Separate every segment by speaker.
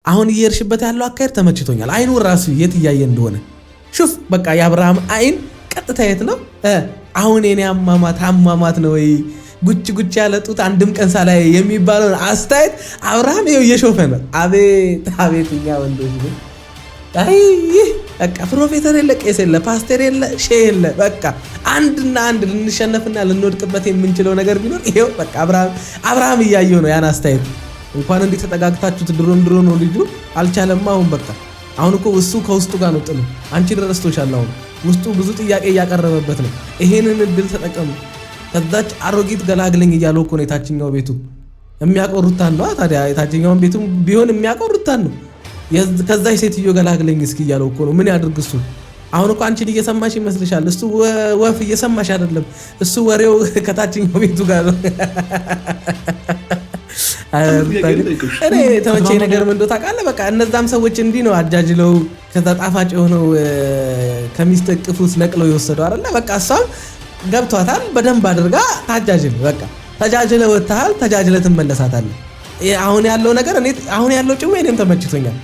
Speaker 1: አሁን እየርሽበት ያለው አካሄድ ተመችቶኛል። አይኑ ራሱ የት እያየ እንደሆነ ሹፍ በቃ የአብርሃም አይን ቀጥታ የት ነው? አሁን የኔ አሟሟት ነው ወይ ጉጭ ያለ ጡት አንድም ቀን ሳላይ የሚባለውን አስተያየት አብርሃም ይኸው እየሾፈ ነው። አቤት እኛ ወንዶች ነው። አይ በቃ ፕሮፌሰር የለ ቄስ የለ ፓስተር የለ ሼህ የለ በቃ አንድና አንድ ልንሸነፍና ልንወድቅበት የምንችለው ነገር ቢኖር ይሄው በቃ አብርሃም እያየው ነው ያን አስተያየት። እንኳን እንዴት ተጠጋግታችሁት ድሮ ነው ልጁ አልቻለም። አሁን እኮ እሱ ከውስጡ ጋር ነው ጥሉ። አንቺ ደረስቶሻል። አሁን ውስጡ ብዙ ጥያቄ እያቀረበበት ነው። ይሄንን እድል ተጠቀሙ። ከዛች አሮጊት ገላግለኝ እያለው እኮ ነው የታችኛው ቤቱ የሚያቆሩታን ነው። ታዲያ የታችኛውን ቤቱ ቢሆን የሚያቆሩታን ነው። ከዛች ሴትዮ ገላግለኝ እስኪ እያለው እኮ ነው። ምን ያድርግ እሱ? አሁን እኮ አንቺን እየሰማሽ ይመስልሻል? እሱ ወፍ እየሰማሽ አይደለም። እሱ ወሬው ከታችኛው ቤቱ ጋር ነው። እኔ ተመቸኝ ነገር ምን እንደው ታውቃለህ? በቃ እነዛም ሰዎች እንዲህ ነው አጃጅለው ከዛ ጣፋጭ የሆነው ከሚስት እቅፍ ውስጥ ነቅለው የወሰደው አይደለ? በቃ እሷም ገብቷታል በደንብ አድርጋ ታጃጅል። በቃ ተጃጅለ ወጥተሃል፣ ተጃጅለ ትመለሳታለህ። አሁን ያለው ነገር አሁን ያለው ጭው እኔም ተመችቶኛል።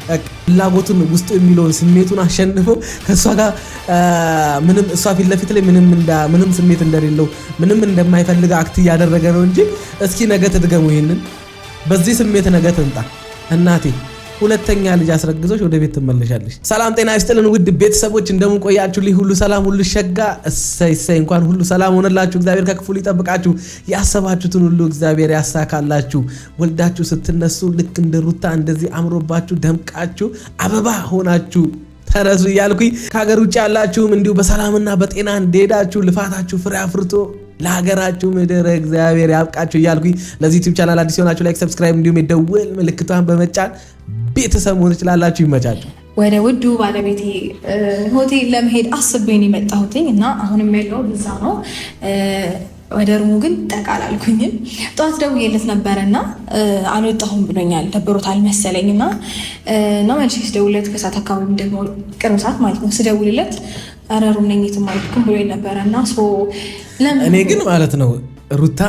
Speaker 1: ፍላጎቱን ውስጡ የሚለውን ስሜቱን አሸንፎ ከሷ ጋር ምንም እሷ ፊት ለፊት ላይ ምንም ስሜት እንደሌለው ምንም እንደማይፈልግ አክት እያደረገ ነው እንጂ እስኪ ነገ ትድገሙ ይሄንን በዚህ ስሜት ነገ ትምጣ እናቴ ሁለተኛ ልጅ አስረግዞሽ ወደ ቤት ትመለሻለሽ። ሰላም ጤና ይስጥልን ውድ ቤተሰቦች እንደምን ቆያችሁልኝ? ሁሉ ሰላም ሁሉ ሸጋ እሰይ እንኳን ሁሉ ሰላም ሆነላችሁ። እግዚአብሔር ከክፉ ሊጠብቃችሁ ያሰባችሁትን ሁሉ እግዚአብሔር ያሳካላችሁ። ወልዳችሁ ስትነሱ ልክ እንደ ሩታ እንደዚህ አምሮባችሁ ደምቃችሁ አበባ ሆናችሁ ተነሱ እያልኩኝ ከሀገር ውጭ ያላችሁም እንዲሁ በሰላምና በጤና እንደሄዳችሁ ልፋታችሁ ፍሬ አፍርቶ ለሀገራችሁ ምድር እግዚአብሔር ያብቃችሁ እያልኩኝ ለዚህ ዩቲዩብ ቻናል አዲስ ሆናችሁ ላይክ፣ ሰብስክራይብ እንዲሁም የደወል ምልክቷን በመጫን ቤተሰብ መሆን ትችላላችሁ። ይመቻችሁ።
Speaker 2: ወደ ውዱ ባለቤቴ ሆቴል ለመሄድ አስቤን የመጣሁትኝ እና አሁንም ያለው ብዛ ነው። ወደ ሩሙ ግን ጠቃላልኩኝም ጠዋት ደውዬለት ነበረና አልወጣሁም ብሎኛል። ደብሮታል መሰለኝና መልሼ ስደውልለት ከሰዓት አካባቢ ደግሞ ቅርብ ሰዓት ማለት ነው ስደውልለት ኧረ ሩም ነኝ የትም አልኩም ብሎኝ ነበረና
Speaker 1: እኔ ግን ማለት ነው ሩታ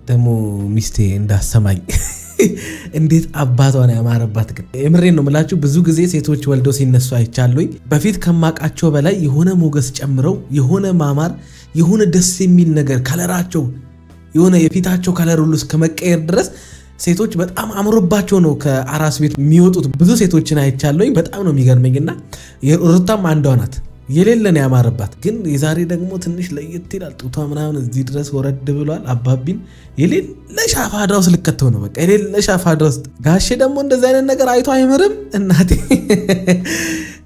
Speaker 1: ደግሞ ሚስቴ እንዳሰማኝ እንዴት አባቷን ያማረባት ግን የምሬን ነው የምላችሁ። ብዙ ጊዜ ሴቶች ወልደው ሲነሱ አይቻለኝ። በፊት ከማቃቸው በላይ የሆነ ሞገስ ጨምረው የሆነ ማማር የሆነ ደስ የሚል ነገር ከለራቸው የሆነ የፊታቸው ከለር ሁሉ እስከመቀየር ድረስ ሴቶች በጣም አምሮባቸው ነው ከአራስ ቤት የሚወጡት። ብዙ ሴቶችን አይቻለኝ። በጣም ነው የሚገርመኝና ሩታም አንዷ ናት። የሌለን ያማረባት ግን የዛሬ ደግሞ ትንሽ ለየት ይላል። ጡቷ ምናምን እዚህ ድረስ ወረድ ብሏል። አባቢን የሌለ ሻፋዳ ውስጥ ልከተው ነው በቃ የሌለ ሻፋዳ ውስጥ። ጋሼ ደግሞ እንደዚህ አይነት ነገር አይቶ አይምርም እናቴ።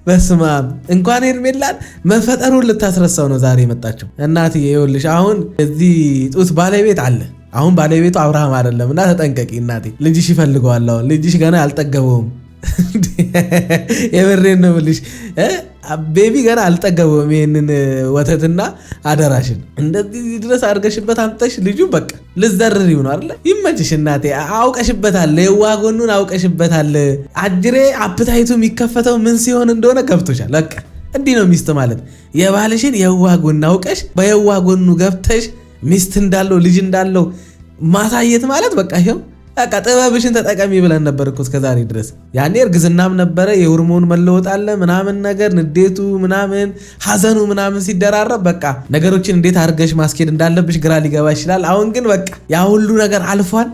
Speaker 1: በስመ አብ እንኳን ሄርሜላን መፈጠሩን ልታስረሳው ነው ዛሬ የመጣችው እናቴ። ይኸውልሽ አሁን እዚህ ጡት ባለቤት አለ። አሁን ባለቤቱ አብርሃም አይደለም እና ተጠንቀቂ እናቴ። ልጅሽ ይፈልገዋል። አሁን ልጅሽ ገና አልጠገበውም። የምሬን ነው የምልሽ ቤቢ ገና አልጠገበውም። ይሄንን ወተትና አደራሽን እንደዚህ ድረስ አድርገሽበት አምጠሽ ልጁ በቃ ልዘርሪው ነው አይደል? ይመችሽ እናቴ። አውቀሽበታል፣ የዋህ ጎኑን አውቀሽበታል። አጅሬ አፕታይቱ የሚከፈተው ምን ሲሆን እንደሆነ ገብቶሻል። በቃ እንዲህ ነው ሚስት ማለት። የባልሽን የዋህ ጎን አውቀሽ በየዋህ ጎኑ ገብተሽ ሚስት እንዳለው ልጅ እንዳለው ማሳየት ማለት በቃ ይሄው በቃ ጥበብሽን ተጠቀሚ ብለን ነበር እኮ እስከዛሬ ድረስ። ያኔ እርግዝናም ነበረ፣ የሆርሞን መለወጥ አለ ምናምን ነገር፣ ንዴቱ ምናምን ሐዘኑ ምናምን ሲደራረብ በቃ ነገሮችን እንዴት አድርገሽ ማስኬድ እንዳለብሽ ግራ ሊገባ ይችላል። አሁን ግን በቃ ያ ሁሉ ነገር አልፏል።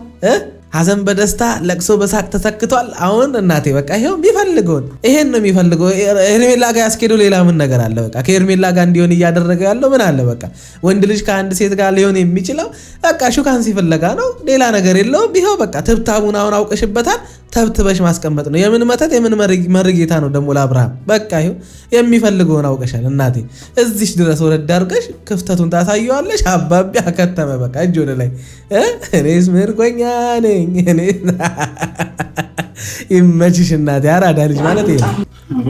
Speaker 1: ሐዘን በደስታ ለቅሶ በሳቅ ተተክቷል። አሁን እናቴ በቃ ይሄው የሚፈልገውን ይሄን ነው የሚፈልገው። ሄርሜላ ጋር ያስኬደው ሌላ ምን ነገር አለ? በቃ ከሄርሜላ ጋር እንዲሆን እያደረገ ያለው ምን አለ? በቃ ወንድ ልጅ ከአንድ ሴት ጋር ሊሆን የሚችለው በቃ ሹካን ሲፈለጋ ነው፣ ሌላ ነገር የለውም። ይሄው በቃ ትብታቡን አሁን አውቀሽበታል። ተብትበሽ ማስቀመጥ ነው። የምን መተት የምን መርጌታ ነው ደግሞ ለአብርሃም። በቃ ይሄው የሚፈልገውን አውቀሻል እናቴ። እዚሽ ድረስ ወረድ አድርገሽ ክፍተቱን ታሳየዋለሽ። አባቢ አከተመ በቃ እጅ ወደ ላይ። እኔስ ምርኮኛ ነኝ። ይመችሽ እናቴ። አራዳ ልጅ ማለት ይሄ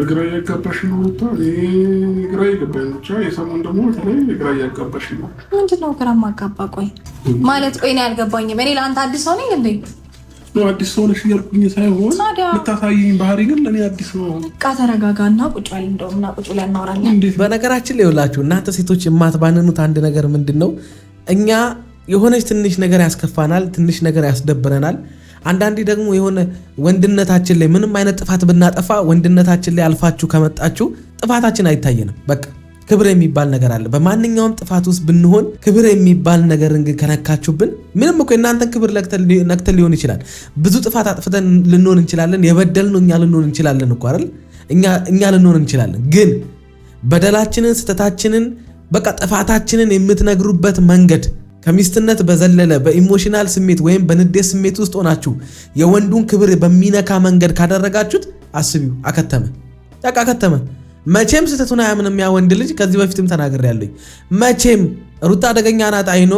Speaker 3: ግራ እያጋባሽ ነው። ግራ እያጋባሽ ነው። ብቻ የሰሞን ደግሞ በተለይ ግራ እያጋባሽ ነው።
Speaker 2: ምንድን ነው ግራ ማጋባ? ቆይ ማለት ቆይ ነው ያልገባኝም። እኔ ለአንተ አዲስ ሰው ነኝ እንዴ?
Speaker 3: ነው አዲስ ሰው ነሽ እያልኩኝ ሳይሆን የምታሳይኝ ባህሪ ግን ለእኔ አዲስ ነው።
Speaker 2: በቃ ተረጋጋና ቁጭ በል እንደውም ቁጭ ብለን እናወራለን።
Speaker 1: በነገራችን ላይ ይኸውላችሁ እናንተ ሴቶች የማትባንኑት አንድ ነገር ምንድን ነው? እኛ የሆነች ትንሽ ነገር ያስከፋናል፣ ትንሽ ነገር ያስደብረናል። አንዳንዴ ደግሞ የሆነ ወንድነታችን ላይ ምንም አይነት ጥፋት ብናጠፋ ወንድነታችን ላይ አልፋችሁ ከመጣችሁ ጥፋታችን አይታየንም። በቃ ክብር የሚባል ነገር አለ። በማንኛውም ጥፋት ውስጥ ብንሆን ክብር የሚባል ነገር እንግዲህ ከነካችሁብን ምንም እኮ እናንተን ክብር ነክተን ሊሆን ይችላል። ብዙ ጥፋት አጥፍተን ልንሆን እንችላለን። የበደልነው እኛ ልንሆን እንችላለን እኮ አይደል? እኛ ልንሆን እንችላለን። ግን በደላችንን ስተታችንን በቃ ጥፋታችንን የምትነግሩበት መንገድ ከሚስትነት በዘለለ በኢሞሽናል ስሜት ወይም በንዴት ስሜት ውስጥ ሆናችሁ የወንዱን ክብር በሚነካ መንገድ ካደረጋችሁት አስቢው፣ አከተመ። መቼም ስተቱን አያምንም ያ ወንድ ልጅ። ከዚህ በፊትም ተናግሬያለሁ። መቼም ሩታ አደገኛ ናት አይኖ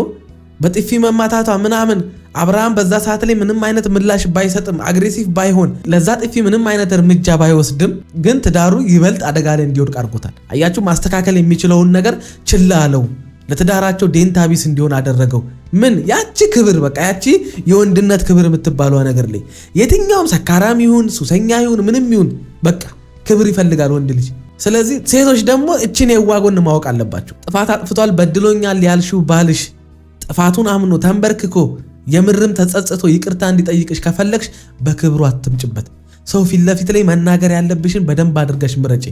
Speaker 1: በጥፊ መማታቷ ምናምን አብርሃም በዛ ሰዓት ላይ ምንም አይነት ምላሽ ባይሰጥም አግሬሲቭ ባይሆን ለዛ ጥፊ ምንም አይነት እርምጃ ባይወስድም ግን ትዳሩ ይበልጥ አደጋ ላይ እንዲወድቅ አድርጎታል። አያችሁ፣ ማስተካከል የሚችለውን ነገር ችላ አለው። ለትዳራቸው ዴንታቢስ እንዲሆን አደረገው። ምን ያቺ ክብር በቃ ያቺ የወንድነት ክብር የምትባለው ነገር ላይ የትኛውም ሰካራም ይሁን ሱሰኛ ይሁን ምንም ይሁን በቃ ክብር ይፈልጋል ወንድ ልጅ። ስለዚህ ሴቶች ደግሞ እችን የዋጎን ማወቅ አለባቸው። ጥፋት አጥፍቷል በድሎኛል ያልሽው ባልሽ ጥፋቱን አምኖ ተንበርክኮ የምርም ተጸጽቶ ይቅርታ እንዲጠይቅሽ ከፈለግሽ በክብሩ አትምጭበት። ሰው ፊት ለፊት ላይ መናገር ያለብሽን በደንብ አድርገሽ ምረጪ።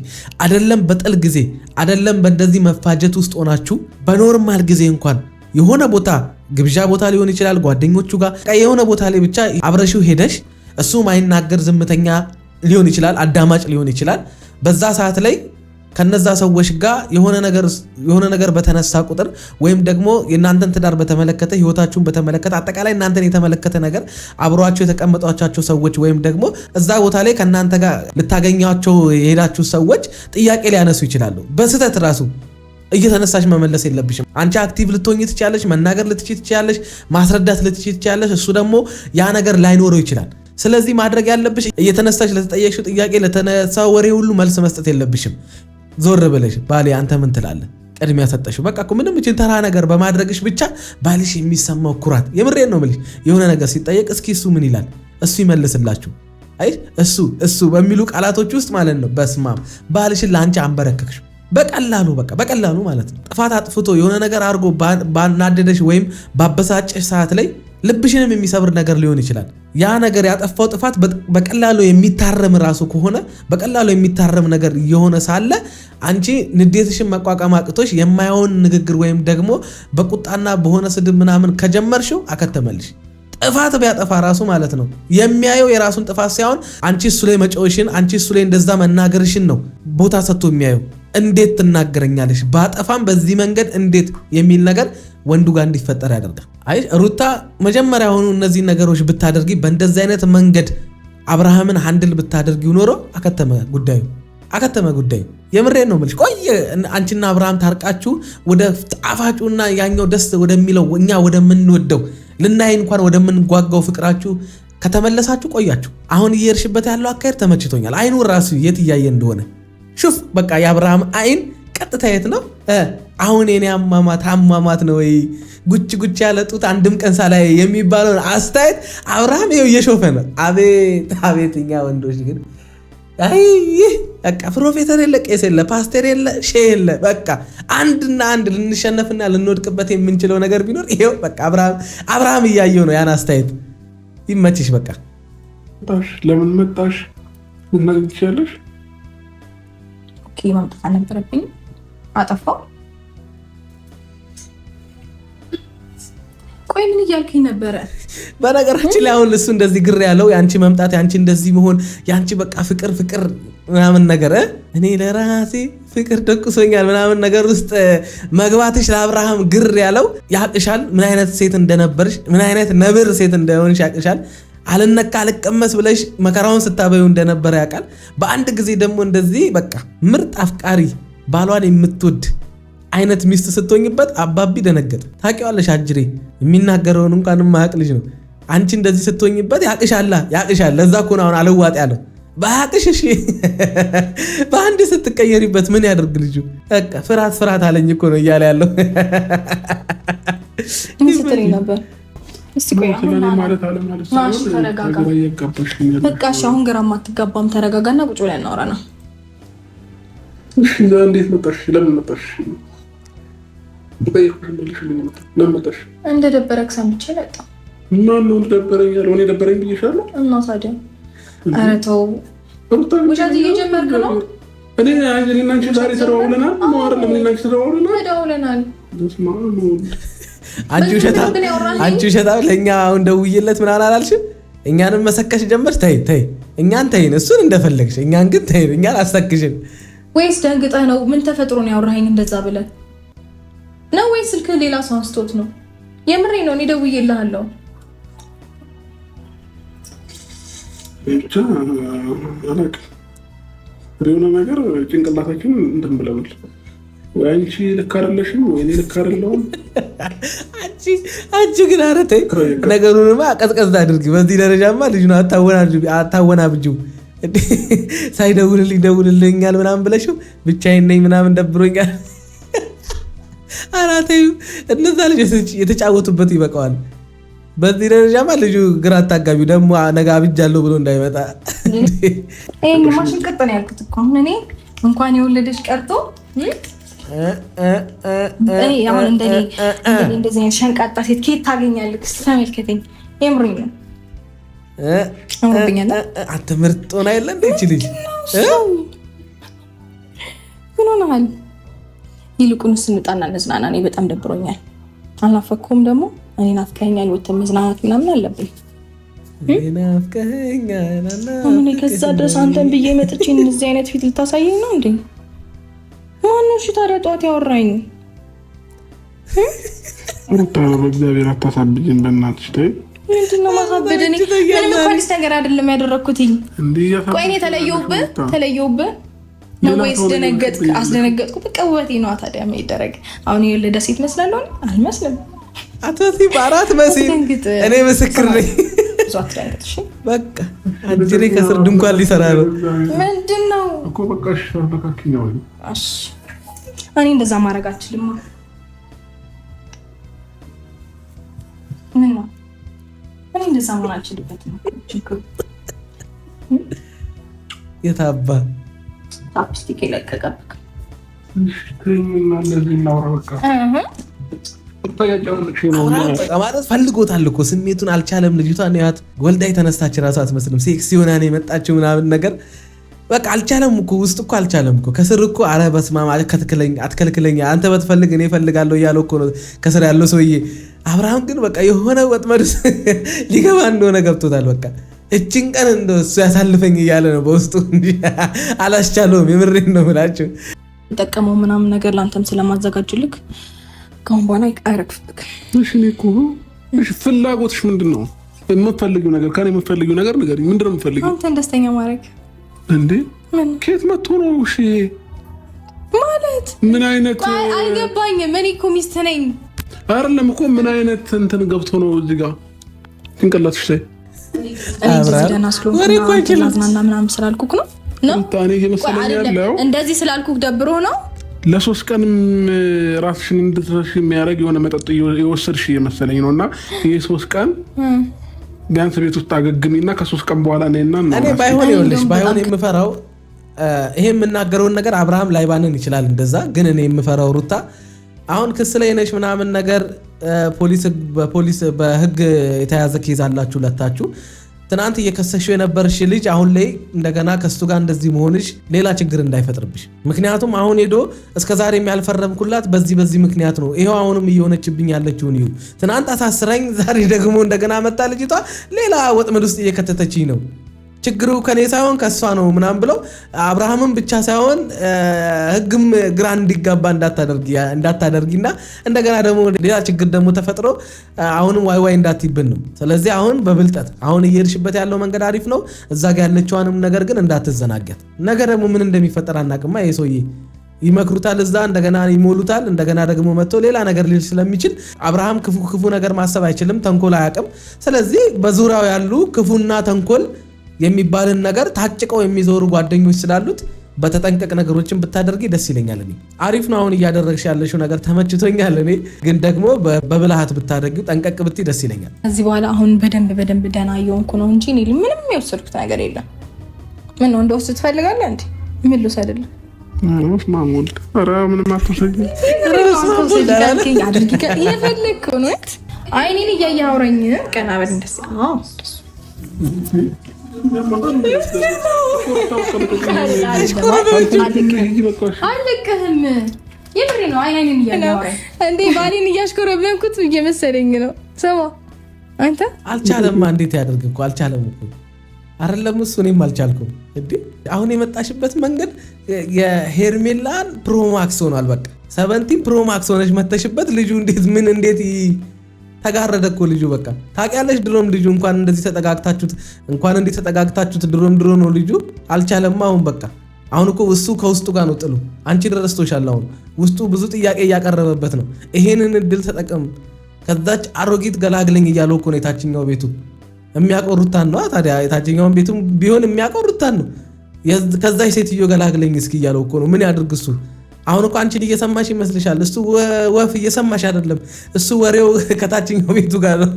Speaker 1: አይደለም በጥል ጊዜ አይደለም በእንደዚህ መፋጀት ውስጥ ሆናችሁ በኖርማል ጊዜ እንኳን የሆነ ቦታ ግብዣ ቦታ ሊሆን ይችላል ጓደኞቹ ጋር የሆነ ቦታ ላይ ብቻ አብረሽው ሄደሽ እሱ ማይናገር ዝምተኛ ሊሆን ይችላል፣ አዳማጭ ሊሆን ይችላል። በዛ ሰዓት ላይ ከነዛ ሰዎች ጋር የሆነ ነገር በተነሳ ቁጥር ወይም ደግሞ የእናንተን ትዳር በተመለከተ ህይወታችሁን በተመለከተ አጠቃላይ እናንተን የተመለከተ ነገር አብሯቸው የተቀመጧቸው ሰዎች ወይም ደግሞ እዛ ቦታ ላይ ከእናንተ ጋር ልታገኛቸው የሄዳችሁ ሰዎች ጥያቄ ሊያነሱ ይችላሉ። በስህተት ራሱ እየተነሳሽ መመለስ የለብሽም። አንቺ አክቲቭ ልትሆኚ ትችያለሽ፣ መናገር ልትችይ ትችያለሽ፣ ማስረዳት ልትችይ ትችያለሽ። እሱ ደግሞ ያ ነገር ላይኖረው ይችላል። ስለዚህ ማድረግ ያለብሽ እየተነሳሽ ለተጠየቅሽው ጥያቄ ለተነሳ ወሬ ሁሉ መልስ መስጠት የለብሽም። ዞር ብለሽ ባሌ አንተ ምን ትላለህ ቅድሚያ ሰጠሽው። በቃ እኮ ምንም እቺን ተራ ነገር በማድረግሽ ብቻ ባልሽ የሚሰማው ኩራት የምሬን ነው የምልሽ። የሆነ ነገር ሲጠየቅ እስኪ እሱ ምን ይላል እሱ ይመልስላችሁ። አይ እሱ በሚሉ ቃላቶች ውስጥ ማለት ነው በስማም ባልሽን ለአንቺ አንበረከክሽ በቀላሉ ማለት ነው። ጥፋት አጥፍቶ የሆነ ነገር አድርጎ ባናደደሽ ወይም ባበሳጨሽ ሰዓት ላይ ልብሽንም የሚሰብር ነገር ሊሆን ይችላል። ያ ነገር ያጠፋው ጥፋት በቀላሉ የሚታረም ራሱ ከሆነ በቀላሉ የሚታረም ነገር የሆነ ሳለ አንቺ ንዴትሽን መቋቋም አቅቶሽ የማይሆን ንግግር ወይም ደግሞ በቁጣና በሆነ ስድብ ምናምን ከጀመርሽው አከተመልሽ። ጥፋት ቢያጠፋ ራሱ ማለት ነው የሚያየው የራሱን ጥፋት ሳይሆን አንቺ እሱ ላይ መጮሽን አንቺ እሱ ላይ እንደዛ መናገርሽን ነው ቦታ ሰጥቶ የሚያየው። እንዴት ትናገረኛለሽ ባጠፋም በዚህ መንገድ እንዴት የሚል ነገር ወንዱ ጋር እንዲፈጠር ያደርጋል። አይ ሩታ መጀመሪያ ሆኑ እነዚህ ነገሮች ብታደርጊ በእንደዚህ አይነት መንገድ አብርሃምን ሃንድል ብታደርጊው ኖሮ አከተመ ጉዳዩ። የምሬን ነው የምልሽ። ቆይ አንቺና አብርሃም ታርቃችሁ ወደ ጣፋጩና ያኛው ደስ ወደሚለው እኛ ወደምንወደው ልናይ እንኳን ወደምንጓጓው ፍቅራችሁ ከተመለሳችሁ ቆያችሁ። አሁን እየርሽበት ያለው አካሄድ ተመችቶኛል። አይኑ ራሱ የት እያየ እንደሆነ ሹፍ በቃ የአብርሃም አይን ቀጥታ የት ነው? አሁን የኔ አሟሟት ነው ወይ ጉጭ ያለ ጡት አንድም ቀን ሳላይ የሚባለውን አስተያየት አብርሃም ይኸው እየሾፈ ነው። አቤት እኛ ወንዶች ግን አይ በቃ ፕሮፌሰር የለ ቄስ የለ ፓስተር የለ ሼህ የለ በቃ አንድና አንድ ልንሸነፍና ልንወድቅበት የምንችለው ነገር ቢኖር ይሄው በቃ አብርሃም እያየው ነው ያን አስተያየት። ይመችሽ በቃ
Speaker 3: ለምን መጣሽ ልትነግሪኝ ትችያለሽ?
Speaker 2: ኦኬ ማምጣት አልነበረብኝም አጠፋው። ቆይ ምን እያልከኝ ነበረ?
Speaker 1: በነገራችን ላይ አሁን እሱ እንደዚህ ግር ያለው ያንቺ መምጣት ያንቺ እንደዚህ መሆን ያንቺ በቃ ፍቅር ምናምን ነገር እኔ ለራሴ ፍቅር ደቁሶኛል ምናምን ነገር ውስጥ መግባትሽ ለአብርሃም ግር ያለው ያቅሻል። ምን አይነት ሴት እንደነበርሽ ምን አይነት ነብር ሴት እንደሆንሽ ያቅሻል። አልነካ አልቀመስ ብለሽ መከራውን ስታበዩ እንደነበረ ያውቃል። በአንድ ጊዜ ደግሞ እንደዚህ በቃ ምርጥ አፍቃሪ ባሏን የምትወድ አይነት ሚስት ስትሆኝበት አባቢ ደነገጠ። ታውቂዋለሽ አጅሬ የሚናገረውን እንኳን ማያውቅ ልጅ ነው። አንቺ እንደዚህ ስትሆኝበት ያቅሻል። ለዛ እኮ ነው አሁን አልዋጥ ያለው በአቅሽ። እሺ በአንድ ስትቀየሪበት ምን ያደርግ ልጁ? በቃ ፍርሃት አለኝ እኮ ነው እያለ ያለው።
Speaker 2: ስትሪ ነበር እስቲ ቆይ በቃ አሁን ግራ ማትጋባም ተረጋጋና ቁጭ ብለን እናወራ ነው።
Speaker 3: እሺ እንዴት መጣሽ? ለምን መጣሽ? እንደደበረክ ሰምቼ መጣሁ። ማነው ደበረኝ ያለው? እኔ ደበረኝ ብዬሻለሁ።
Speaker 2: እና ታዲያ ኧረ ተው ውሸት እየጀመርክ ነው።
Speaker 3: እኔ እና አንቺ ዛሬ ተደዋውለናል ነው አይደል? እኔ እና አንቺ ተደዋውለናል።
Speaker 1: አንቺ ውሸታም ለእኛ አሁን ደውዬለት ምናምን አላልሽም? እኛንም መሰከሽ ጀመርሽ። ተይ እኛን ተይን፣ እሱን እንደፈለግሽ፣ እኛን ግን ተይን፣ እኛን አሳክሽን።
Speaker 2: ወይስ ደንግጠህ ነው? ምን ተፈጥሮ ነው ያወራኸኝ እንደዛ ብለን ነው? ወይስ ስልክ ሌላ ሰው አስቶት ነው? የምሬ ነው። እኔ ደውዬልሃለሁ።
Speaker 3: ብቻ አላውቅም። የሆነ ነገር ጭንቅላታችን እንትን ብለዋል። ወይ አንቺ ልክ አይደለሽም ወይ እኔ ልክ አይደለሁም።
Speaker 1: አንቺ ግን ኧረ ተይ ነገሩንማ ቀዝቀዝ አድርጊ። በዚህ ደረጃማ ልጁን አታወናብጂው። ሳይደውልልኝ ደውልልኛል ምናምን ብለሽው ብቻዬን ነኝ ምናምን ደብሮኛል። ኧረ ተይው፣ እነዛ ልጆች የተጫወቱበት ይበቃዋል። በዚህ ደረጃማ ልጁ ግራ አታጋቢው። ደግሞ ነገ አብጃለሁ ብሎ እንዳይመጣ።
Speaker 2: ይሄን ማሽን ቀጠን ያልኩት እኮ አሁን እኔ እንኳን የወለደች ቀርቶ እኔ አሁን እንደኔ እንደዚህ አይነት ሸንቃጣ ሴት ከየት ታገኛለህ? ተመልከተኝ። የምሬን ነው።
Speaker 1: አንተ ምርጥ ሆና የለ እንደ ይቺ ልጅ
Speaker 2: ምን ሆነሃል? ይልቁንስ እንውጣና እንዝናና። እኔ በጣም ደብሮኛል። አልናፈኩም ደግሞ እኔ ናፍቀኸኛል። ወተን መዝናናት ምናምን አለብኝ። አሁን ከዛ ድረስ አንተን ብዬ መጥቼ እንደዚህ አይነት ፊት ልታሳየኝ ነው እንዴ? ማነው እሺ ታዲያ ጠዋት ያወራኝ?
Speaker 3: በእግዚአብሔር አታሳብጂኝ በእናትሽ ተይ።
Speaker 2: ምንድን ነው ማሳበድ? እኔ ምንም እኮ አዲስ ነገር አይደለም ያደረኩት። ቆይ እኔ ተለየሁብህ ነው ወይስ ደነገጥክ? አስደነገጥኩ። በቃ ውበቴ ነዋ። ታዲያ ምን ይደረግ? አሁን የወለደ ሴት መስላለሁ? አልመስልም።
Speaker 1: አትመሲ በአራት መሲ። እኔ ምስክር ነኝ። በቃ አጅሬ ከስር ድንኳን ሊሰራ ነው።
Speaker 2: ምንድን ነው
Speaker 3: እኮ በቃ ሸርበካኪኝ ነው።
Speaker 2: እኔ እንደዛ ማድረግ አልችልም። ምን ነው እኔ እንደዛ ማድረግ አልችልበትም።
Speaker 1: የታባ
Speaker 2: ታፕስቲክ የለቀቀብክ
Speaker 3: እንደዚህ እናውራ በቃ
Speaker 1: ማለት ፈልጎታል እኮ ስሜቱን አልቻለም። ልጅቷን ያት ወልዳ የተነሳች ራሱ አትመስልም። ሴክስ ሆና ነው የመጣችው ምናምን ነገር በቃ አልቻለም እኮ ውስጥ እኮ አልቻለም እኮ ከስር እኮ ኧረ በስመ አብ አትከልክለኛ አንተ በትፈልግ እኔ እፈልጋለሁ እያለው እኮ ነው ከስር ያለው ሰውዬ። አብርሃም ግን በቃ የሆነ ወጥመድ ሊገባ እንደሆነ ገብቶታል። በቃ እችን ቀን እንደው እሱ ያሳልፈኝ እያለ ነው በውስጡ እንጂ አላስቻለውም። የምሬን ነው የምላቸው።
Speaker 2: ጠቀመው ምናምን ነገር ላንተም ስለማዘጋጅልክ ካሁን በኋላ አይረክፍብክ።
Speaker 3: እሺ እኮ እሺ ፍላጎትሽ ምንድን ነው? የምትፈልጊው ነገር ካለ የምትፈልጊው ነገር ንገሪኝ። ምንድን ነው የምትፈልጊው?
Speaker 2: አንተን ደስተኛ ማድረግ
Speaker 3: እንዴ? ከየት መጥቶ ነው? እሺ
Speaker 2: ማለት
Speaker 3: ምን አይነት
Speaker 2: አልገባኝም። እኔ እኮ ሚስት ነኝ
Speaker 3: አይደለም እኮ ምን አይነት እንትን ገብቶ ነው እዚህ ጋር ጭንቅላትሽ ላይ?
Speaker 1: ወሬ እኮ አይችልም
Speaker 2: ምናምን ስላልኩክ ነው
Speaker 3: ታኔ እየመሰለኝ ያለው
Speaker 2: እንደዚህ ስላልኩክ ደብሮ ነው።
Speaker 3: ለሶስት ቀንም ራስሽን እንድትረሽ የሚያደርግ የሆነ መጠጥ የወሰድሽ እየመሰለኝ ነው። እና ይሄ 3 ቀን ቢያንስ ቤት ውስጥ አገግሚና ከ3 ቀን በኋላ እኔና
Speaker 1: እኔ ባይሆን ይኸውልሽ ባይሆን የምፈራው ይሄ የምናገረውን ነገር አብርሃም ላይባንን ይችላል እንደዛ። ግን እኔ የምፈራው ሩታ አሁን ክስ ላይ ነሽ ምናምን ነገር ፖሊስ በህግ የተያዘ ኬዝ አላችሁ ለታችሁ። ትናንት እየከሰሽው የነበርሽ ልጅ አሁን ላይ እንደገና ከሱ ጋር እንደዚህ መሆንሽ ሌላ ችግር እንዳይፈጥርብሽ። ምክንያቱም አሁን ሄዶ እስከዛሬ የሚያልፈረምኩላት በዚህ ምክንያት ነው። ይሄው አሁንም እየሆነችብኝ ያለችውን ይሁ ትናንት አሳስረኝ፣ ዛሬ ደግሞ እንደገና መጣ ልጅቷ ሌላ ወጥመድ ውስጥ እየከተተችኝ ነው። ችግሩ ከኔ ሳይሆን ከሷ ነው ምናምን ብለው አብርሃምን ብቻ ሳይሆን ህግም ግራ እንዲጋባ እንዳታደርጊና እንደገና ደግሞ ሌላ ችግር ደግሞ ተፈጥሮ አሁንም ዋይ እንዳትይብን ነው። ስለዚህ አሁን በብልጠት አሁን እየሄድሽበት ያለው መንገድ አሪፍ ነው። እዛ ጋር ያለችዋንም ነገር ግን እንዳትዘናገት። ነገ ደግሞ ምን እንደሚፈጠር አናቅማ። ይሄ ሰውዬ ይመክሩታል፣ እዛ እንደገና ይሞሉታል፣ እንደገና ደግሞ መጥቶ ሌላ ነገር ሊል ስለሚችል አብርሃም ክፉ ነገር ማሰብ አይችልም፣ ተንኮል አያውቅም። ስለዚህ በዙሪያው ያሉ ክፉና ተንኮል የሚባልን ነገር ታጭቀው የሚዞሩ ጓደኞች ስላሉት በተጠንቀቅ ነገሮችን ብታደርጊ ደስ ይለኛል። እኔ አሪፍ ነው አሁን እያደረግሽ ያለሽው ነገር ተመችቶኛል። እኔ ግን ደግሞ በብልሃት ብታደርጊው ጠንቀቅ ብትይ ደስ ይለኛል።
Speaker 2: ከዚህ በኋላ አሁን በደንብ ደህና እየሆንኩ ነው እንጂ እኔ ምንም የወሰድኩት ነገር የለም። ምን ነው እንደወስድ ትፈልጋለህ እንዴ? ምን ልውሰድ አይደለም ምንም አትወሰጂ። አድርጊ የፈለግከው ነው አይኔን እያየህ አውራኝ። ቀና በል እንደስ አልልቅህም። የምሬ ነው። አይኔን እያየህ አውራኝ እንዴ። ባሌን እያሽኮረመንኩት እየመሰለኝ ነው። ስማ አንተ
Speaker 1: አልቻለማ። እንዴት ያደርግ እኮ አልቻለም እኮ አይደለም እሱ እኔም አልቻልኩም። እንዴ አሁን የመጣሽበት መንገድ የሄርሜላን ፕሮማክስ ሆኗል። በቃ 17 ፕሮማክስ ሆነሽ መተሽበት ልጁ እንዴት ተጋረደ እኮ ልጁ። በቃ ታውቂያለሽ፣ ድሮም ልጁ እንኳን እንደዚህ ተጠጋግታችሁት ድሮ ነው ልጁ። አልቻለማ አሁን በቃ አሁን እኮ እሱ ከውስጡ ጋር ነው ጥሉ። አንቺ ደረስቶሻል። አሁን ውስጡ ብዙ ጥያቄ እያቀረበበት ነው። ይሄንን እድል ተጠቀም። ከዛች አሮጊት ገላግለኝ እያለው እኮ ነው የታችኛው ቤቱ የሚያቆሩታን ነው። ታዲያ የታችኛውን ቤቱ ቢሆን የሚያቆሩታን ነው። ከዛች ሴትዮ ገላግለኝ እስኪ እያለው እኮ ነው። ምን ያድርግ እሱ? አሁን እኮ አንቺን እየሰማሽ ይመስልሻል? እሱ ወፍ እየሰማሽ አይደለም። እሱ ወሬው ከታችኛው ቤቱ ጋር ነው።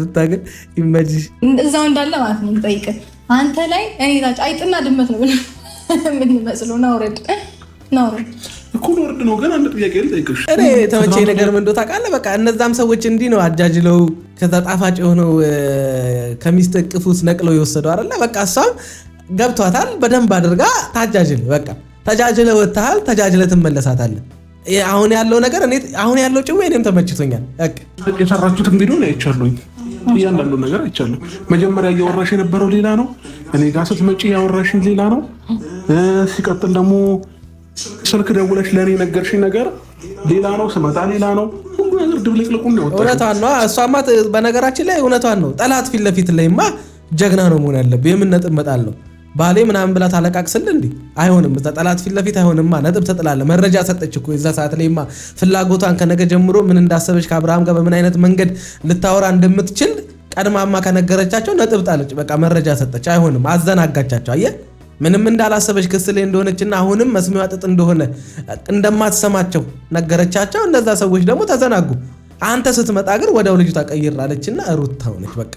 Speaker 1: ሩታ ግን ይመችሽ።
Speaker 2: እዛው እንዳለ ማለት ነው። ጠይቀህ አንተ ላይ እኔ ታች አይጥና ድመት ነው ምን መስሎ ነው? ናውረድ
Speaker 3: እኮ ወርድ ነው። ግን አንድ ጥያቄ ልጠይቅሽ።
Speaker 1: እኔ ተመቸኝ ነገር ምን እንደው ታውቃለህ? በቃ እነዛም ሰዎች እንዲህ ነው አጃጅለው ከዛ ጣፋጭ የሆነው ከሚስት እቅፍ ውስጥ ነቅለው የወሰደው አይደለ? በቃ እሷም ገብቷታል በደንብ አድርጋ ታጃጅል። በቃ ተጃጅለ ወጥተሃል፣ ተጃጅለ ትመለሳታለህ። አሁን ያለው ነገር አሁን ያለው ጭዌ እኔም ተመችቶኛል። በቃ
Speaker 3: የሰራችሁትን ቪዲዮ ላይ አይቻለሁኝ። እያንዳንዱ ነገር አይቻለሁ። መጀመሪያ እያወራሽ የነበረው ሌላ ነው፣ እኔ ጋር ስትመጪ ያወራሽን ሌላ ነው። ሲቀጥል ደግሞ ስልክ ደውለሽ ለእኔ ነገርሽኝ ነገር ሌላ ነው፣ ስመጣ ሌላ ነው። ሁሉ ነገር ድብልቅልቁን ነው።
Speaker 1: እውነቷን ነው እሷማ። በነገራችን ላይ እውነቷን ነው። ጠላት ፊት ለፊት ላይማ ጀግና ነው መሆን ያለብህ። የምን ነጥብ እመጣለሁ ባሌ ምናምን ብላ ታለቃቅስል እንዴ? አይሆንም። እዛ ጠላት ፊት ለፊት አይሆንማ። ነጥብ ትጥላለህ። መረጃ ሰጠች እኮ የዛ ሰዓት ላይማ ፍላጎቷን ከነገ ጀምሮ ምን እንዳሰበች ከአብርሃም ጋር በምን አይነት መንገድ ልታወራ እንደምትችል ቀድማማ ከነገረቻቸው ነጥብ ጣለች። በቃ መረጃ ሰጠች። አይሆንም። አዘናጋቻቸው። አየህ ምንም እንዳላሰበች ክስ ላይ እንደሆነችና አሁንም መስሚዋ ጥጥ እንደሆነ እንደማትሰማቸው ነገረቻቸው። እነዛ ሰዎች ደግሞ ተዘናጉ። አንተ ስትመጣ ግን ወዲያው ልጁ ተቀይራለችና ሩታ ሆነች። በቃ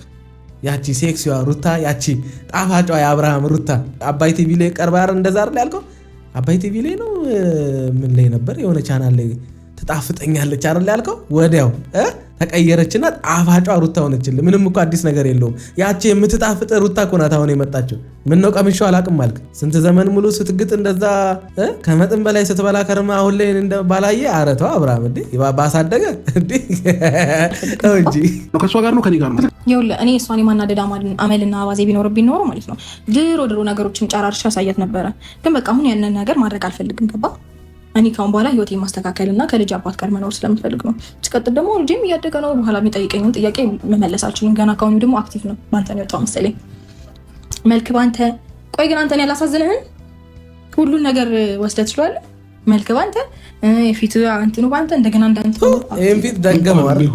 Speaker 1: ያቺ ሴክሲዋ ሩታ፣ ያቺ ጣፋጯ የአብርሃም ሩታ አባይ ቲቪ ላይ ቀርባ እንደዛ አይደል ያልከው? አባይ ቲቪ ላይ ነው ምን ላይ ነበር? የሆነ ቻናል ላይ ትጣፍጠኛለች አይደል ያልከው? ወዲያው ተቀየረችና ጣፋጯ ሩታ ሆነችልህ። ምንም እኮ አዲስ ነገር የለውም። ያቺ የምትጣፍጥ ሩታ እኮ ናት አሁን የመጣችው። ምን ነው ቀምሼው አላውቅም አልክ? ስንት ዘመን ሙሉ ስትግጥ እንደዛ ከመጠን በላይ ስትበላ ከርማ አሁን ላይ ባላየ። ኧረ ተው አብርሃም እንዴ ባሳደገ እንዴ ተው እንጂ።
Speaker 3: ከእሷ ጋር ነው ከኔ ጋር ነው።
Speaker 2: ይኸውልህ እኔ እሷን የማናደድ አመልና አባዜ ቢኖርብኝ ኖሮ ማለት ነው ድሮ ነገሮችን ጨራርሻ ያሳያት ነበረ። ግን በቃ አሁን ያንን ነገር ማድረግ አልፈልግም። ገባ? እኔ ካሁን በኋላ ህይወቴን ማስተካከልና ከልጅ አባት ጋር መኖር ስለምፈልግ ነው። ሲቀጥል ደግሞ ልጄም እያደገ ነው። በኋላ የሚጠይቀኝን ጥያቄ መመለስ አልችልም። ገና ካሁኑ ደግሞ አክቲቭ ነው። ባንተ ነው የወጣው መሰለኝ መልክ ባንተ። ቆይ ግን አንተን ያላሳዝንህን ሁሉን ነገር ወስደህ ትችላለህ። መልክ ባንተ፣ የፊት እንትኑ ባንተ፣ እንደገና እንዳንተ
Speaker 1: ይሄን ፊት ደገመው አይደል?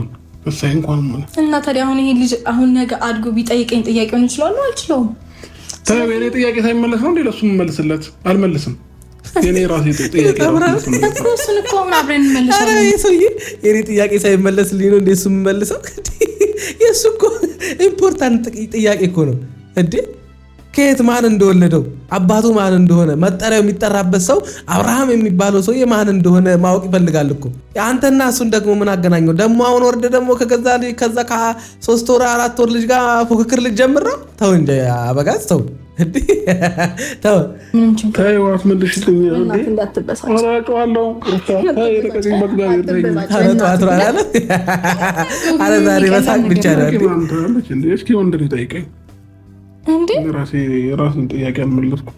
Speaker 3: እና
Speaker 2: ታዲያ አሁን ይሄ ልጅ አሁን ነገ አድጎ ቢጠይቀኝ ጥያቄውን እችላለሁ አልችለውም?
Speaker 3: ታዲያ የኔ ጥያቄ ሳይመለስ ነው እንዴ ለሱ የምመልስለት? አልመልስም። የኔ ራሴ ጥያቄ
Speaker 2: ነው። እሱን እኮ አብረን እንመልሳለን።
Speaker 1: አረ ሰውዬ የኔ ጥያቄ ሳይመለስልኝ ነው እንዴ እሱ የምመልሰው? የእሱ እኮ ኢምፖርታንት ጥያቄ እኮ ነው እንዴ። ከየት ማን እንደወለደው አባቱ ማን እንደሆነ መጠሪያው የሚጠራበት ሰው አብርሃም የሚባለው ሰውዬ ማን እንደሆነ ማወቅ ይፈልጋል እኮ። አንተና እሱን ደግሞ ምን አገናኘው? ደግሞ አሁን ወርደ ደግሞ ከዛ ከ3 ወር 4 ወር ልጅ ጋር ፉክክር ልትጀምር ነው? ተው እንጂ አበጋዝ ተው እንዴ ተው።
Speaker 3: ታይዋት መልሽልኝ እንዴ አራጫዋለሁ።
Speaker 1: አረ ዛሬ በሳቅ ብቻ ነው
Speaker 3: እንዴ። እስኪ ወንድ ልጠይቀኝ
Speaker 2: እንዴ
Speaker 3: ራስን ጥያቄ አልመለስኩም።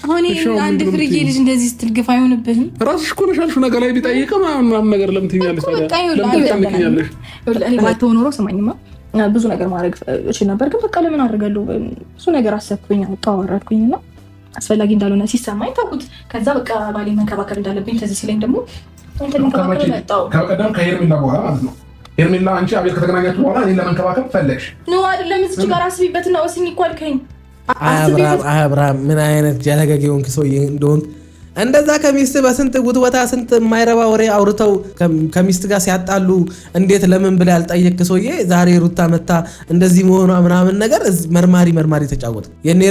Speaker 2: አሁን አንድ ፍርዬ ልጅ እንደዚህ ስትል ግፍ አይሆንብህም?
Speaker 3: ራስሽ እኮ ነሽ አልሽው ነገር ላይ ቢጠይቅ ምናምን ነገር ለምን ትይኛለሽ?
Speaker 2: እኔ ባልተው ኖሮ ስማኝማ ብዙ ነገር ማድረግ እችል ነበር። ግን በቃ ለምን አደርጋለሁ? ብዙ ነገር አሰብኩኝ፣ አወራድኩኝና አስፈላጊ እንዳልሆነ ሲሰማኝ ታውቁት። ከዛ በቃ ባሌ መንከባከብ እንዳለብኝ ከዚህ ሲለኝ ደግሞ እንትን መንከባከብ መጣው።
Speaker 3: ከቀደም ከሄርሜላ በኋላ ማለት ነው። ሄርሜላ አንቺ አቤል ከተገናኛችሁ በኋላ እኔን ለመንከባከብ ፈለግሽ
Speaker 2: ነው አይደለም? እዚህ ጋር አስቢበትና ወስኝ እኮ አልከኝ።
Speaker 1: አብርሃም ምን አይነት ጀለገጌ ሆንክ ሰውዬ እንደሆንክ እንደዛ ከሚስት በስንት ውትወታ ስንት የማይረባ ወሬ አውርተው ከሚስት ጋር ሲያጣሉ እንዴት ለምን ብለህ ያልጠየቅ ሰውዬ ዛሬ ሩታ መታ እንደዚህ መሆኗ ምናምን ነገር መርማሪ ተጫወተ። የነ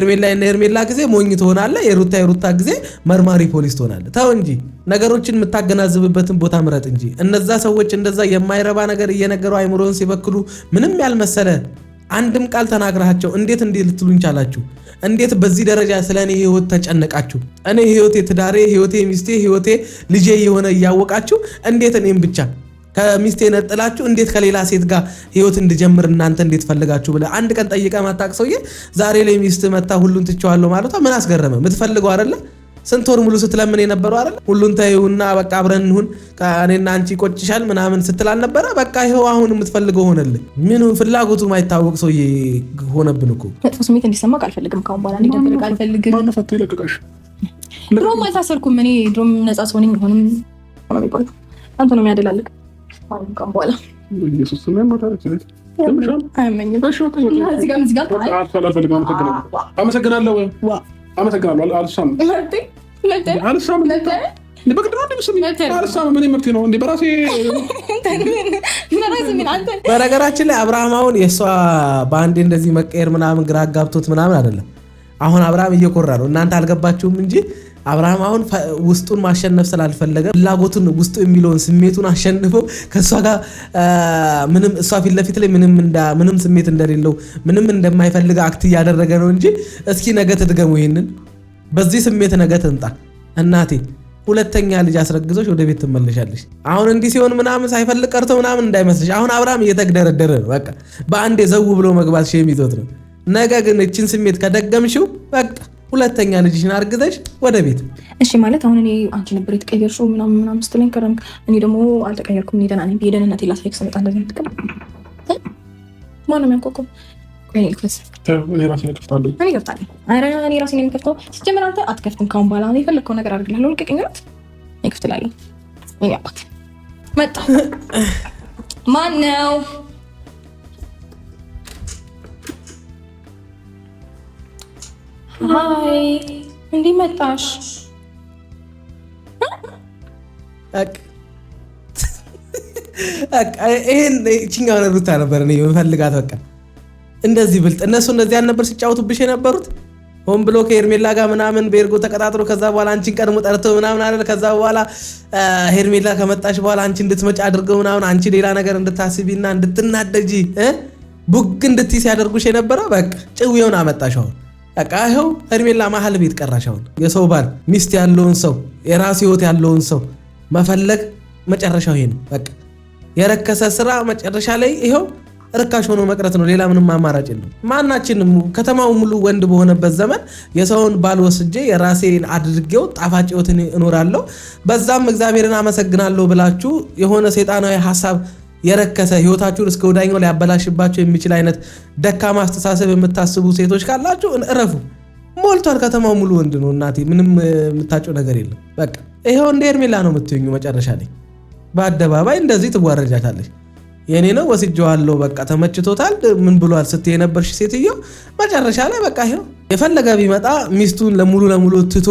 Speaker 1: ሄርሜላ ጊዜ ሞኝ ትሆናለህ፣ የሩታ ጊዜ መርማሪ ፖሊስ ትሆናለህ። ተው እንጂ ነገሮችን የምታገናዝብበትን ቦታ ምረጥ እንጂ። እነዛ ሰዎች እንደዛ የማይረባ ነገር እየነገሩ አይምሮን ሲበክሉ ምንም ያልመሰለ አንድም ቃል ተናግራቸው እንዴት ልትሉኝ ቻላችሁ? እንዴት በዚህ ደረጃ ስለ እኔ ህይወት ተጨነቃችሁ? እኔ ህይወቴ፣ ትዳሬ፣ ህይወቴ፣ ሚስቴ፣ ህይወቴ፣ ልጄ የሆነ እያወቃችሁ እንዴት እኔም ብቻ ከሚስቴ ነጥላችሁ እንዴት ከሌላ ሴት ጋር ህይወት እንድጀምር እናንተ እንዴት ፈልጋችሁ ብለህ አንድ ቀን ጠይቀህ ማታቅ ሰውዬ ዛሬ ላይ ሚስት መታ ሁሉን ትቼዋለሁ ማለቷ ምን አስገረመ? የምትፈልገው አይደለ? ስንት ወር ሙሉ ስትለምን የነበረው አይደለ? ሁሉን ተይውና በቃ አብረን እንሁን እኔና አንቺ ቆጭሻል ምናምን ስትል አልነበረ? በቃ ይኸው አሁን የምትፈልገው ሆነልህ። ምን ፍላጎቱ ማይታወቅ ሰውዬ ሆነብን እኮ።
Speaker 2: መጥፎ ስሜት እንዲሰማቅ አልፈልግም። ካሁን በኋላ እንዲደብቅ አልፈልግም።
Speaker 3: ማን ፈቶ ይለቀቃሽ?
Speaker 2: ድሮም አልታሰርኩም እኔ። ድሮም ነፃ ሰው ነኝ። ሆንም አንተ ነው የሚያደላልቅ። ካሁን በኋላ
Speaker 3: ኢየሱስ ምን ማለት ነው?
Speaker 2: አያመኝም።
Speaker 3: አመሰግናለሁ። አልሳም
Speaker 1: በነገራችን ላይ አብርሃም አሁን የእሷ በአንዴ እንደዚህ መቀየር ምናምን ግራ አጋብቶት ምናምን አይደለም። አሁን አብርሃም እየኮራ ነው። እናንተ አልገባችሁም እንጂ አብርሃም አሁን ውስጡን ማሸነፍ ስላልፈለገ ፍላጎቱን ውስጡ የሚለውን ስሜቱን አሸንፈው ከእሷ ጋር ምንም እሷ ፊት ለፊት ላይ ምንም ስሜት እንደሌለው ምንም እንደማይፈልግ አክት እያደረገ ነው እንጂ እስኪ ነገ ትድገሙ ይሄንን በዚህ ስሜት ነገ ትምጣ እናቴ ሁለተኛ ልጅ አስረግዞሽ ወደ ቤት ትመለሻለሽ። አሁን እንዲህ ሲሆን ምናምን ሳይፈልግ ቀርቶ ምናምን እንዳይመስልሽ። አሁን አብርሃም እየተግደረደረ ነው። በቃ በአንዴ ዘው ብሎ መግባት ሼም ይዞት ነው። ነገ ግን እችን ስሜት ከደገምሽው በቃ ሁለተኛ ልጅሽን አርግዘሽ ወደ ቤት።
Speaker 2: እሺ ማለት አሁን እኔ አንቺ ነበር የተቀየርሽው ምናምን ስትለኝ ከረምክ። እኔ ደግሞ አልተቀየርኩም። እኔ ደህና ነኝ። የደህንነት ላሳይክ ስመጣ እንደዚህ የምትቀር ማነው የሚያንኳኳው? እኔ ራሴን እከፍታለሁ። ኧረ እኔ ራሴን የምከፍተው ሲጀመር አንተ አትከፍትም። ካሁን በኋላ እኔ የፈለግከው ነገር አድርግልሃለሁ። ልቀቀኝ። እኔ እከፍትልሃለሁ። እኔ አባት መጣ። ማን ነው? ሃይ እንዴ መጣሽ?
Speaker 1: ይሄን እቺኛውን ሩታ ነበር እኔ የምፈልጋት። በቃ እንደዚህ ብልጥ እነሱ እንደዚህ አልነበር ሲጫወቱብሽ የነበሩት ሆን ብሎ ከሄርሜላ ጋር ምናምን በኤርጎ ተቀጣጥሮ ከዛ በኋላ አንቺን ቀድሞ ጠርተው ምናምን አይደል? ከዛ በኋላ ሄርሜላ ከመጣሽ በኋላ አንቺ እንድትመጪ አድርገው ምናምን አንቺ ሌላ ነገር እንድታስቢና እንድትናደጂ ቡግ እንድትይ ሲያደርጉሽ የነበረው በቃ ጭውየውን አመጣሽ። አሁን በቃ ይኸው ሄርሜላ መሀል ቤት ቀራሽ። አሁን የሰው ባል ሚስት ያለውን ሰው የራስ ህይወት ያለውን ሰው መፈለግ መጨረሻው ይሄ ነው። በቃ የረከሰ ስራ መጨረሻ ላይ ይኸው ርካሽ ሆኖ መቅረት ነው። ሌላ ምንም አማራጭ የለም። ማናችንም ከተማው ሙሉ ወንድ በሆነበት ዘመን የሰውን ባል ወስጄ የራሴን አድርጌው ጣፋጭ ህይወትን እኖራለሁ በዛም እግዚአብሔርን አመሰግናለሁ ብላችሁ የሆነ ሰይጣናዊ ሐሳብ የረከሰ ህይወታችሁን እስከ ወዳኛው ሊያበላሽባችሁ የሚችል አይነት ደካማ አስተሳሰብ የምታስቡ ሴቶች ካላችሁ እረፉ። ሞልቷል። ከተማው ሙሉ ወንድ ነው። እናቴ ምንም የምታጭው ነገር የለም። በቃ ይሄው እንደ ሄርሜላ ነው የምትኙ። መጨረሻ ላይ በአደባባይ እንደዚህ ትዋረጃታለች። የኔ ነው ወስጄዋለሁ በቃ ተመችቶታል ምን ብሏል ስትይ የነበርሽ ሴትዮ መጨረሻ ላይ በቃ ይሄው የፈለገ ቢመጣ ሚስቱን ለሙሉ ትቶ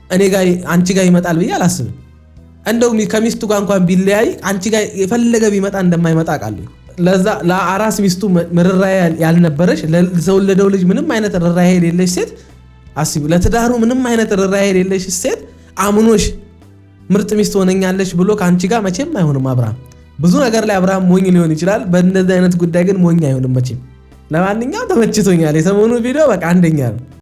Speaker 1: እኔ ጋር አንቺ ጋር ይመጣል ብዬ አላስብም። እንደው ከሚስቱ ጋር እንኳን ቢለያይ አንቺ ጋር የፈለገ ቢመጣ እንደማይመጣ አውቃለሁ። ለዛ ለአራስ ሚስቱ ምርራይ ያልነበረሽ ለተወለደው ልጅ ምንም አይነት ርራይ የሌለሽ ሴት አስቢ። ለትዳሩ ምንም አይነት ርራይ የሌለሽ ሴት አምኖሽ ምርጥ ሚስት ሆነኛለሽ ብሎ ከአንቺ ጋር መቼም አይሆንም አብርሃም። ብዙ ነገር ላይ አብርሃም ሞኝ ሊሆን ይችላል። በእንደዚህ አይነት ጉዳይ ግን ሞኝ አይሆንም መቼም። ለማንኛውም ተመችቶኛል። የሰሞኑ ቪዲዮ በቃ አንደኛ ነው።